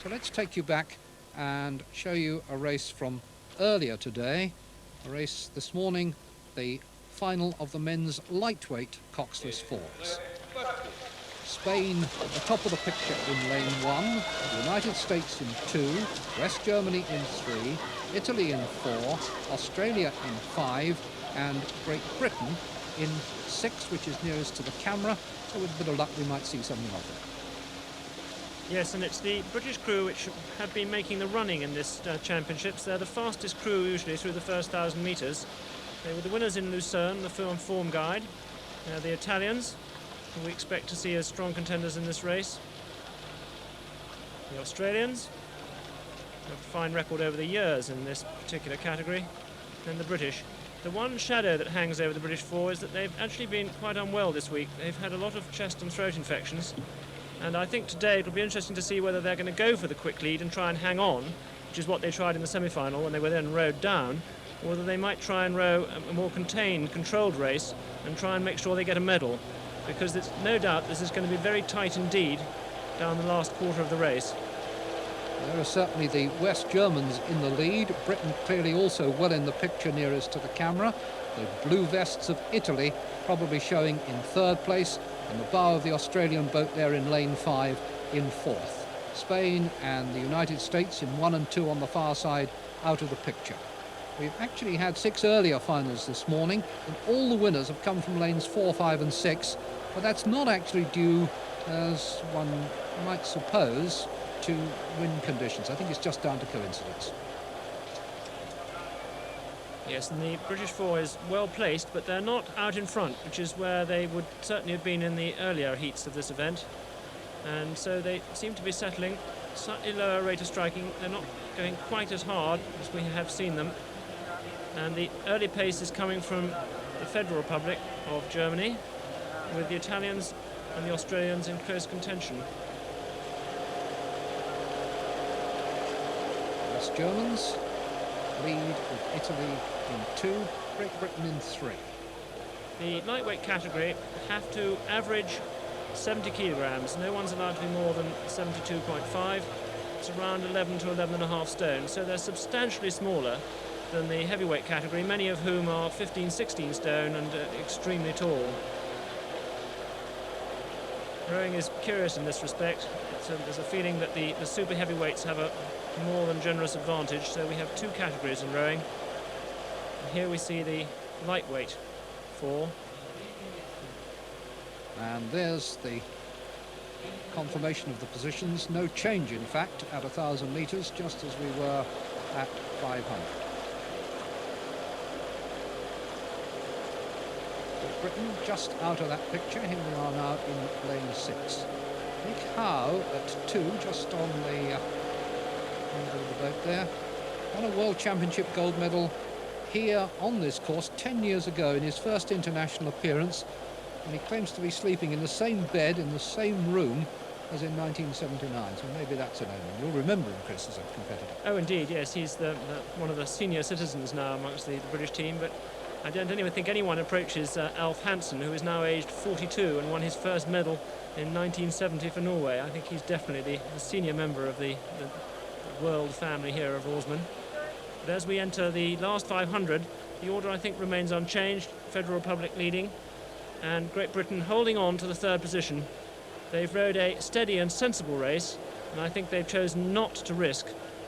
So let's take you back and show you a race from earlier today. A race this morning, the final of the men's lightweight coxless fours. Spain at the top of the picture in lane 1, the United States in 2, West Germany in 3, Italy in 4, Australia in 5, and Great Britain in 6, which is nearest to the camera. So with a bit of luck we might see something of it. Yes, and it's the British crew which have been making the running in this championships. They're the fastest crew usually through the first 1,000 metres. They were the winners in Lucerne, the form guide. The Italians, who we expect to see as strong contenders in this race. The Australians have a fine record over the years in this particular category. And the British. The one shadow that hangs over the British four is that they've actually been quite unwell this week. They've had a lot of chest and throat infections. And I think today it'll be interesting to see whether they're going to go for the quick lead and try and hang on, which is what they tried in the semi-final when they were then rowed down, or whether they might try and row a more contained, controlled race and try and make sure they get a medal, because there's no doubt this is going to be very tight indeed down the last quarter of the race. There are certainly the West Germans in the lead. Britain clearly also well in the picture nearest to the camera. The blue vests of Italy probably showing in third place, and the bow of the Australian boat there in lane 5 in fourth. Spain and the United States in 1 and 2 on the far side out of the picture. We've actually had 6 earlier finals this morning, and all the winners have come from lanes 4, 5 and 6, but that's not actually due, as one might suppose, to wind conditions. I think it's just down to coincidence. Yes, and the British four is well placed, but they're not out in front, which is where they would certainly have been in the earlier heats of this event. And so they seem to be settling slightly lower rate of striking. They're not going quite as hard as we have seen them. And the early pace is coming from the Federal Republic of Germany, with the Italians and the Australians in close contention. West Germans lead with Italy in 2, Great Britain in 3. The lightweight category have to average 70 kilograms. No one's allowed to be more than 72.5. It's around 11 to 11.5 stone, so they're substantially smaller than the heavyweight category, many of whom are 15, 16 stone and extremely tall. Rowing is curious in this respect. There's a feeling that the super heavyweights have a more than generous advantage, so we have 2 categories in rowing. And here we see the lightweight four. And there's the confirmation of the positions. No change, in fact, at 1,000 metres, just as we were at 500. Britain just out of that picture. Here we are now in lane 6. Nick Howe at 2, just on the end of the boat there. Won a World Championship gold medal here on this course 10 years ago in his first international appearance, and he claims to be sleeping in the same bed in the same room as in 1979, so maybe that's an omen. You'll remember him, Chris, as a competitor. Oh, indeed, yes. He's one of the senior citizens now amongst the British team, but I don't even think anyone approaches Alf Hansen, who is now aged 42 and won his first medal in 1970 for Norway. I think he's definitely the senior member of the world family here of oarsmen. But as we enter the last 500, the order I think remains unchanged. Federal Republic leading, and Great Britain holding on to the third position. They've rowed a steady and sensible race, and I think they've chosen not to risk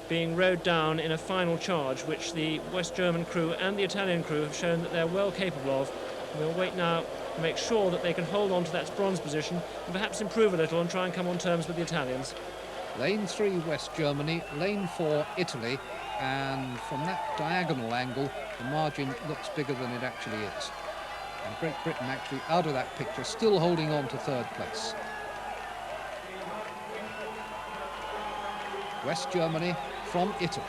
being rowed down in a final charge, which the West German crew and the Italian crew have shown that they're well capable of. We'll wait now to make sure that they can hold on to that bronze position and perhaps improve a little and try and come on terms with the Italians. Lane 3 West Germany, lane 4 Italy, and from that diagonal angle the margin looks bigger than it actually is. And Great Britain actually out of that picture, still holding on to third place. West Germany from Italy.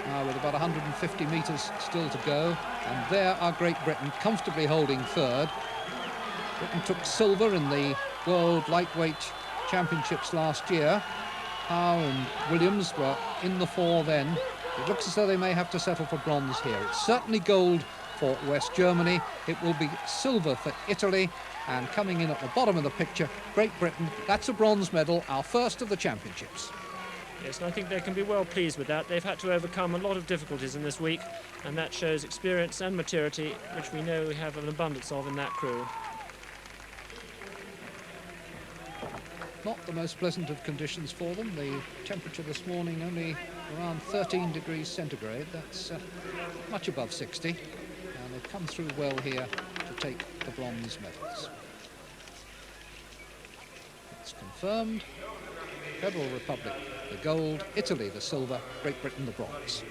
Now with about 150 metres still to go, and there are Great Britain comfortably holding third. Britain took silver in the World Lightweight Championships last year. Howe and Williams were in the 4 then. It looks as though they may have to settle for bronze here. It's certainly gold for West Germany. It will be silver for Italy. And coming in at the bottom of the picture, Great Britain. That's a bronze medal, our first of the championships. Yes, and I think they can be well pleased with that. They've had to overcome a lot of difficulties in this week, and that shows experience and maturity, which we know we have an abundance of in that crew. Not the most pleasant of conditions for them. The temperature this morning only around 13 degrees centigrade. That's much above 60. And they've come through well here to take the bronze medals. It's confirmed. Federal Republic, the gold, Italy, the silver, Great Britain, the bronze.